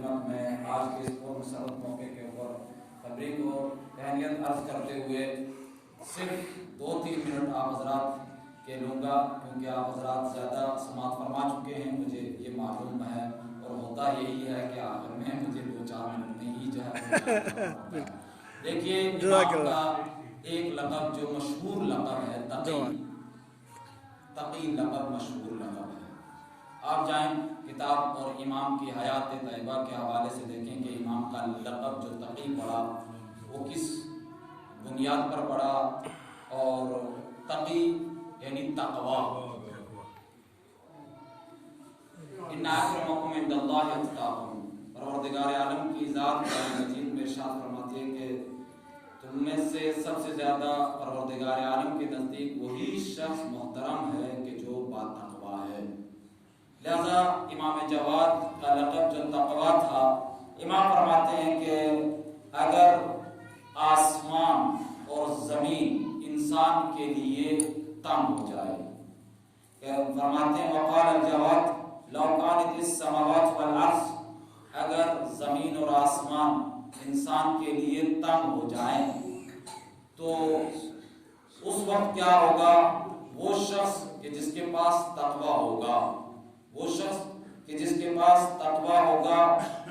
خدمت میں آج کے اس پر مسرت موقع کے اوپر تبریک اور تہنیت عرض کرتے ہوئے صرف 2-3 منٹ آپ حضرات کے لوں گا، کیونکہ آپ حضرات زیادہ سماعت فرما چکے ہیں، مجھے یہ معلوم ہے، اور ہوتا یہی ہے کہ آخر میں مجھے 2-4 منٹ میں ہی جو ہے دیکھیے امام کا ایک لقب جو مشہور لقب ہے تقی لقب مشہور لقب ہے۔ آپ جائیں کتاب اور امام کی حیات طیبہ کے حوالے سے دیکھیں کہ امام کا لقب جو تقی پڑا وہ کس بنیاد پر پڑا، اور تقی یعنی تقوی۔ ان اکرمکم عند اللہ اتقاکم، پروردگار عالم کی ذات قرآن مجید میں ارشاد فرماتی ہے کہ تم میں سے سب سے زیادہ پروردگار عالم کے نزدیک وہی شخص محترم ہے کہ جو باتقوا ہے۔ لہذا امام جواد کا لقب جو تقوا تھا، امام فرماتے ہیں کہ اگر آسمان اور زمین انسان کے لیے تنگ ہو جائے، فرماتے ہیں وقال الجواد لو كانت السماوات والارض، اگر زمین اور آسمان انسان کے لیے تنگ ہو جائیں تو اس وقت کیا ہوگا؟ وہ شخص کہ جس کے پاس تقوی ہوگا، وہ شخص کہ جس کے پاس تقوی ہوگا،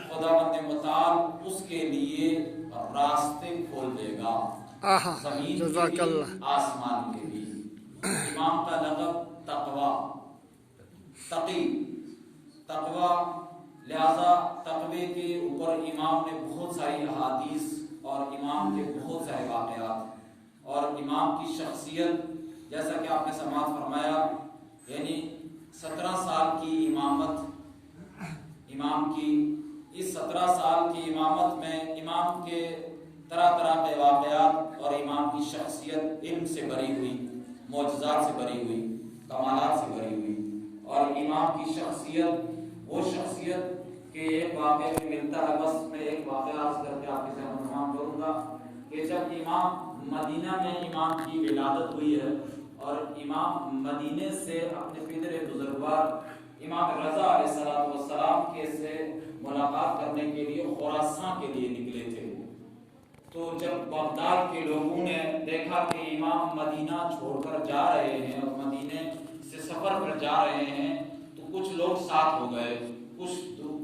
خداوند متعال اس کے لیے راستے کھول دے گا، زمین کے بھی آسمان کے بھی۔ امام کا لقب تقی، لہذا تقوی کے اوپر امام نے بہت ساری احادیث اور امام کے بہت سارے واقعات اور امام کی شخصیت، جیسا کہ آپ نے سماعت فرمایا، یعنی 17 سال کی امامت، امام کی اس 17 سال کی امامت میں امام کے طرح طرح کے واقعات اور امام کی شخصیت علم سے بھری ہوئی، معجزات سے بھری ہوئی، کمالات سے بھری ہوئی، اور امام کی شخصیت وہ شخصیت کہ ایک واقعہ میں ملتا ہے۔ بس میں ایک واقعہ عرض کر کے آپ کے سامنے تمام کروں گا کہ جب امام مدینہ میں امام کی ولادت ہوئی ہے اور امام مدینے سے اپنے پدر بزرگوار امام رضا علیہ السلام کے سے ملاقات کرنے کے لیے خراسان کے لیے نکلے تھے، تو جب بغداد کے لوگوں نے دیکھا کہ امام مدینہ چھوڑ کر جا رہے ہیں اور مدینے سے سفر پر جا رہے ہیں، تو کچھ لوگ ساتھ ہو گئے، کچھ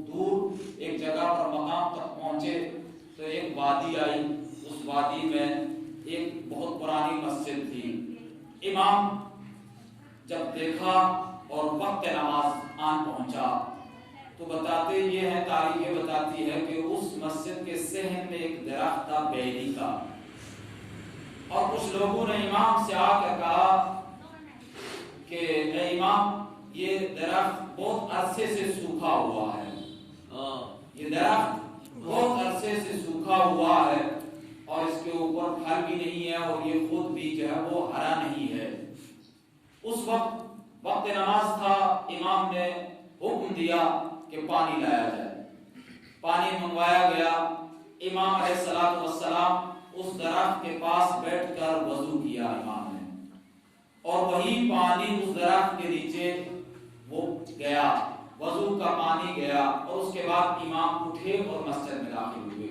دور ایک جگہ پر مقام تک پہنچے تو ایک وادی آئی، اس وادی میں ایک بہت پرانی مسجد تھی۔ امام جب دیکھا اور وقت نماز آن پہنچا تو بتاتے یہ ہے، تاریخیں بتاتی ہے کہ اس مسجد کے صحن میں ایک درخت تھا بیری کا، اور کچھ لوگوں نے امام سے آ کر کہا کہ اے امام یہ درخت بہت عرصے سے سوکھا ہوا ہے، یہ درخت بہت عرصے سے سوکھا ہوا ہے اور اس کے اوپر پھل بھی نہیں ہے اور یہ خود بھی جو ہے وہ ہرا نہیں ہے۔ اس وقت نماز تھا، امام نے حکم دیا کہ پانی لایا جائے، پانی منگوایا گیا۔ امام علیہ السلام اس درخت کے پاس بیٹھ کر وضو کیا امام نے، اور وہی پانی اس درخت کے نیچے وہ گیا، وضو کا پانی گیا، اور اس کے بعد امام اٹھے اور مسجد میں داخل ہوئے،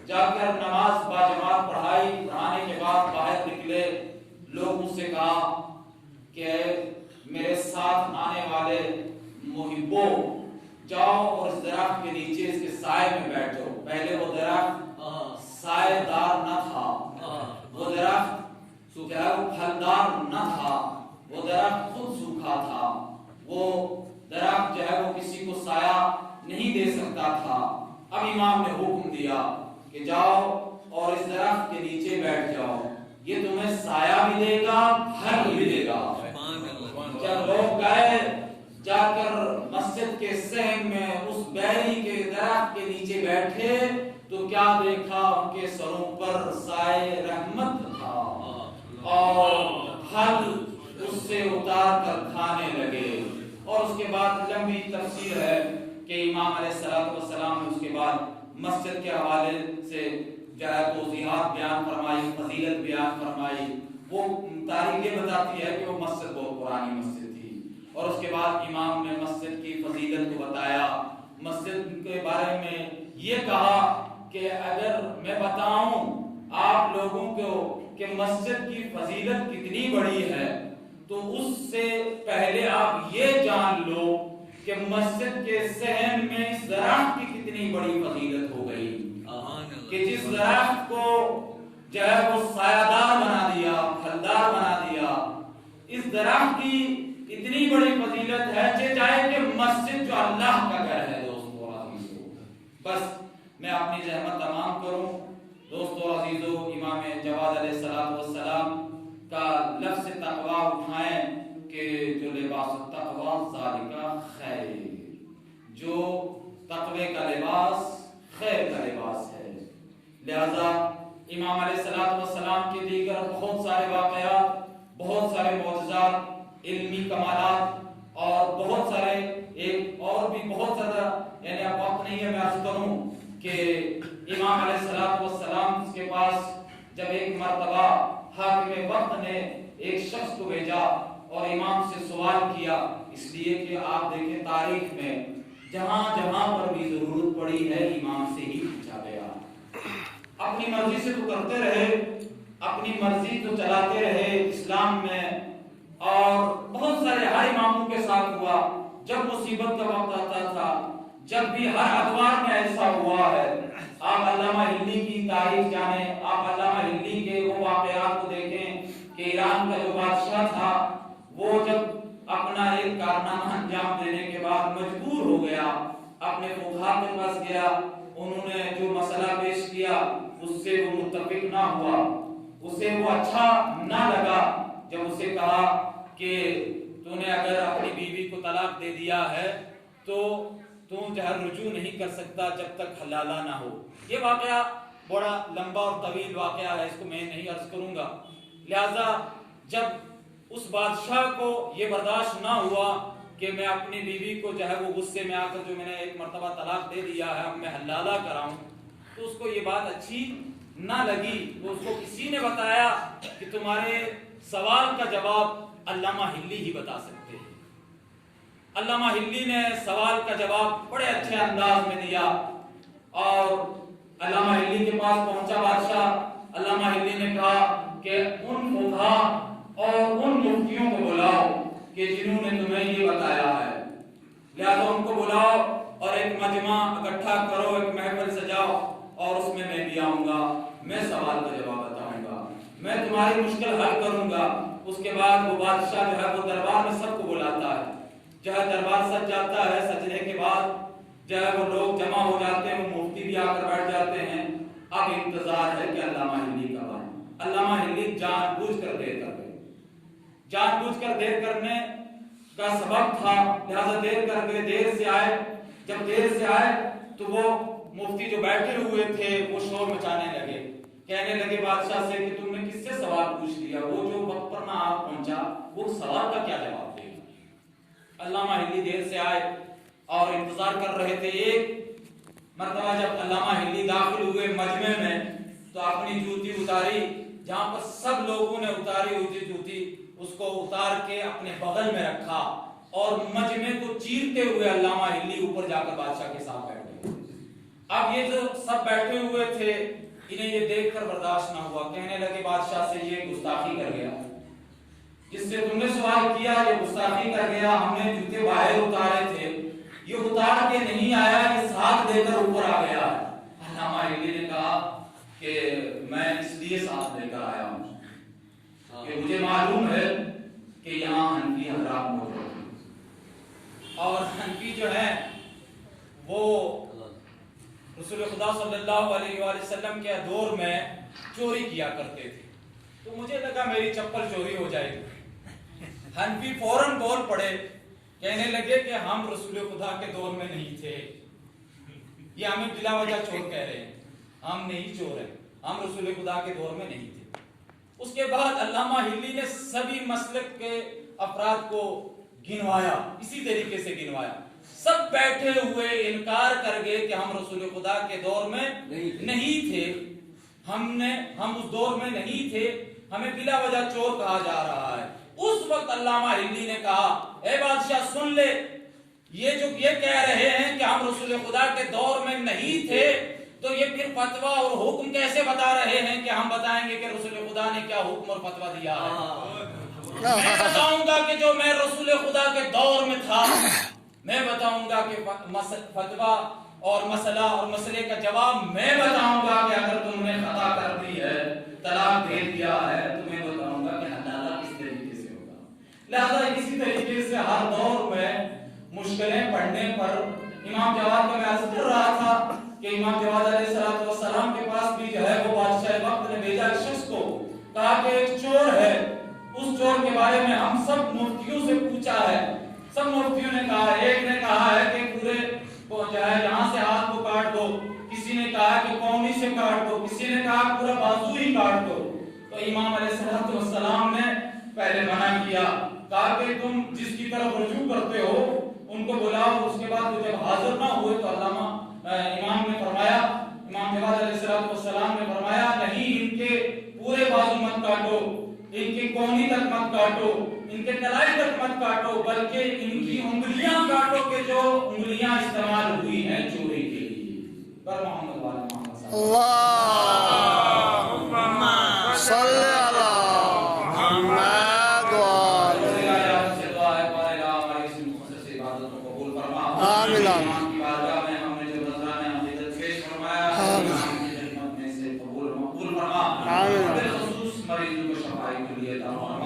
جا کر نماز باجماعت پڑھانے کے بعد باہر نکلے، لوگوں سے کہا کہ میرے ساتھ آنے والے محبوں جاؤ اور اس درخت کے نیچے اس کے سائے میں بیٹھو۔ پہلے وہ درخت سائے دار نہ تھا، وہ درخت جو ہے وہ پھلدار نہ تھا، وہ درخت خود سوکھا تھا، وہ درخت جو ہے وہ کسی کو سایہ نہیں دے سکتا تھا۔ اب امام نے حکم دیا کہ جاؤ اور اس درخت کے نیچے بیٹھ جاؤ، یہ تمہیں سایہ بھی دے گا، پھل بھی دے گا۔ جب لوگ گئے، جا کر مسجد کے صحن میں اس بیری کے درخت کے نیچے بیٹھے تو کیا دیکھا؟ ان کے سروں پر سائے رحمت تھا اور پھل اس سے اتار کر کھانے لگے۔ اور اس کے بعد لمبی تفسیر ہے کہ امام علیہ السلام نے اس کے بعد مسجد کے حوالے سے جو ہے توضیحات بیان فرمائی، فضیلت بیان فرمائی۔ وہ تاریخ یہ بتاتی ہے کہ وہ مسجد بہت پرانی مسجد تھی، اور اس کے بعد امام نے مسجد کی فضیلت کو بتایا، مسجد کے بارے میں یہ کہا کہ اگر میں بتاؤں آپ لوگوں کو کہ مسجد کی فضیلت کتنی بڑی ہے تو اس سے پہلے آپ یہ جان لو کہ مسجد کے صحن میں اس درخت کی کتنی بڑی فضیلت ہو گئی کہ جس درخت کو جو ہے وہ سایہ دار بنا دیا، پھلدار بنا دیا، اس درخت کی اتنی بڑی فضیلت ہے کہ چاہے کہ مسجد جو اللہ کا گھر ہے دوستو عزیزو۔ بس میں اپنی زحمت تمام کروں دوستو عزیزو، امام جواد علیہ السلام کا لفظ تقوی اٹھائیں کہ جو لباس التقوی ذالک خیر، جو تقوی کا لباس خیر کا لباس ہے۔ لہذا امام علیہ السلام کے دیگر بہت سارے واقعات، بہت سارے معجزات، علمی کمالات اور بہت سارے ایک اور بھی بہت زیادہ، یعنی اب وقت نہیں ہے میں عرض کروں کہ امام علیہ السلام کے پاس جب ایک مرتبہ حاکم وقت نے ایک شخص کو بھیجا اور امام سے سوال کیا، اس لیے کہ آپ دیکھیں تاریخ میں جہاں جہاں پر بھی ضرورت پڑی ہے امام سے ہی پوچھا گیا۔ اپنی مرضی سے تو کرتے رہے، اپنی مرضی تو چلاتے رہے اسلام میں، اور بہت سارے ہر اماموں کے ساتھ ہوا۔ جب مصیبت کا وقت آتا تھا، جب بھی ہر ادوار میں ایسا ہوا ہے، آپ علامہ ہلی کی تاریخ جانیں، آپ علامہ ہلی کے وہ واقعات کو دیکھیں کہ ایران کا جو بادشاہ تھا وہ جب اپنا ایک کارنامہ انجام دینے کے بعد مجبور ہو گیا، اپنے فقہا کے پاس گیا، انہوں نے جو مسئلہ پیش کیا اس سے وہ متفق نہ ہوا، اسے وہ اچھا نہ لگا۔ جب اسے کہا کہ تو نے اگر اپنی بیوی کو طلاق دے دیا ہے تو جو ہے رجوع نہیں کر سکتا جب تک حلالہ نہ ہو۔ یہ واقعہ بڑا لمبا اور طویل واقعہ ہے، اس کو میں نہیں عرض کروں گا۔ لہذا جب اس بادشاہ کو یہ برداشت نہ ہوا کہ میں اپنی بیوی کو جو ہے وہ غصے میں آ کر جو میں نے ایک مرتبہ طلاق دے دیا ہے اب میں حلالہ کراؤں، تو اس کو یہ بات اچھی نہ لگی۔ تو اس کو کسی نے بتایا کہ تمہارے سوال کا جواب علامہ ہلی ہی بتا سکتے ہیں۔ علامہ ہلی نے سوال کا جواب بڑے اچھے انداز میں دیا، اور علامہ ہلی کے پاس پہنچا بادشاہ، علامہ ہلی نے کہا کہ ان فقہا اور ان مفتیوں کو بلاؤ کہ جنہوں نے تمہیں یہ بتایا ہے، لہذا ان کو بلاؤ اور ایک مجمع اکٹھا کرو، ایک محفل سجاؤ، اور اس میں بھی آؤں گا، میں سوال کا جواب بتاؤں گا، میں تمہاری مشکل حل کروں گا۔ اس کے بعد وہ بادشاہ جو ہے وہ دربار میں سب کو بلاتا ہے، جو ہے دربار سج جاتا ہے، سجنے کے بعد جو ہے وہ لوگ جمع ہو جاتے ہیں، وہ مفتی بھی آ کر بیٹھ جاتے ہیں۔ اب انتظار ہے کہ علامہ ہلی کا وقت۔ علامہ ہلی جان بوجھ کر دیر کر گئے، جان بوجھ کر دیر کرنے کا سبب تھا، لہذا دیر کر گئے، دیر سے آئے۔ جب دیر سے آئے تو وہ مفتی جو بیٹھے ہوئے تھے وہ شور مچانے لگے، کہنے لگے بادشاہ سے کہ تم نے کس سے سوال پوچھ لیا، وہ جو وقت پر نہ آ پہنچا وہ سوال کا کیا جواب دے گا۔ علامہ ہلی دیر سے آئے اور انتظار کر رہے تھے۔ ایک مرتبہ جب علامہ ہلی داخل ہوئے مجمع میں تو اپنی جوتی اتاری، جہاں پر سب لوگوں نے اتاری ہوئی تھی جوتی، اس کو اتار کے اپنے بغل میں رکھا، اور مجمع کو چیرتے ہوئے علامہ ہلی اوپر جا کر بادشاہ کے ساتھ بیٹھ گئے۔ اب یہ جو سب بیٹھے ہوئے تھے انہیں یہ دیکھ کر برداشت نہ ہوا، کہنے لگے بادشاہ سے یہ گستاخی کر گیا، جس سے تم نے سوال کیا یہ گستاخی کر گیا، ہم نے جوتے باہر اتارے تھے، یہ اتار کے نہیں آیا، یہ ساتھ لے کر اوپر آ گیا۔ علامہ ہلی نے کہا کہ میں اس لیے ساتھ لے کر آیا ہوں کہ مجھے معلوم ہے کہ یہاں حنفی حضرات موجود ہیں، اور حنفی جو ہیں وہ رسول خدا صلی اللہ علیہ وآلہ وسلم کے دور میں چوری کیا کرتے تھے، تو مجھے لگا میری چپل چوری ہو جائے گی۔ حنفی فوراً بول پڑے، کہنے لگے کہ ہم رسول خدا کے دور میں نہیں تھے، یہ ہمیں بلا وجہ چور کہہ رہے ہیں، ہم نہیں چور ہیں، ہم رسول خدا کے دور میں نہیں تھے۔ اس کے بعد علامہ ہلی نے سبھی مسلک کے افراد کو گنوایا، اسی طریقے سے گنوایا، سب بیٹھے ہوئے انکار کر گئے کہ ہم رسول خدا کے دور میں نہیں تھے، ہم اس دور میں نہیں تھے، ہمیں بلا وجہ چور کہا جا رہا ہے۔ اس وقت علامہ ہلی نے کہا اے بادشاہ سن لے، یہ جو یہ کہہ رہے ہیں کہ ہم رسول خدا کے دور میں نہیں تھے، تو یہ پھر فتویٰ اور حکم کیسے بتا رہے ہیں کہ ہم بتائیں گے کہ رسول خدا نے کیا حکم اور فتویٰ دیا ہے؟ میں بتاؤں گا کہ جو میں رسول خدا کے دور میں تھا، میں بتاؤں گا کہ فتویٰ اور مسئلہ اور مسئلے کا جواب میں بتاؤں گا کہ اگر تم نے خطا کر دی ہے، طلاق دے دیا ہے، تو میں بتاؤں گا کہ حلالہ کس طریقے سے ہوگا۔ لہذا اسی طریقے سے ہر دور میں مشکلیں پڑھنے پر امام جواد کا میں عرض کر رہا تھا کہ امام جواد علیہ السلام کے پاس بھی جو ہے وہ بادشاہ وقت نے بھیجا ایک شخص کو، کہا کہ ایک چور ہے، اس چور کے بارے میں ہم سب مفتیوں سے پوچھا ہے، سب مفتیوں نے کہا، ایک نے کہا ہے کہ پورے کو جو ہے یہاں سے ہاتھ کو کاٹ دو، کسی نے کہا کہ کونی سے کاٹ دو، کسی نے کہا پورا بازو ہی کاٹ دو۔ تو امام علیہ السلام نے پہلے منع کیا، کہا کہ تم جس کی طرف رجوع کرتے ہو ان کو بلاؤ، اس کے بعد وہ جب حاضر نہ ہوئے تو امام نے فرمایا، امام جواد علیہ السلام نے فرمایا نہیں، ان کے پورے بازو مت کاٹو، ان کی کونی تک مت کاٹو، ان کے کلائی تک مت کاٹو، بلکہ ان کی انگلیاں کاٹو کہ جو انگلیاں استعمال ہوئی ہیں چوری کے لیے۔ پر محمد والے محمد صلی اللہم صلی علی محمد آمین بالخصوص مریضوں کو شفائی کے لیے امام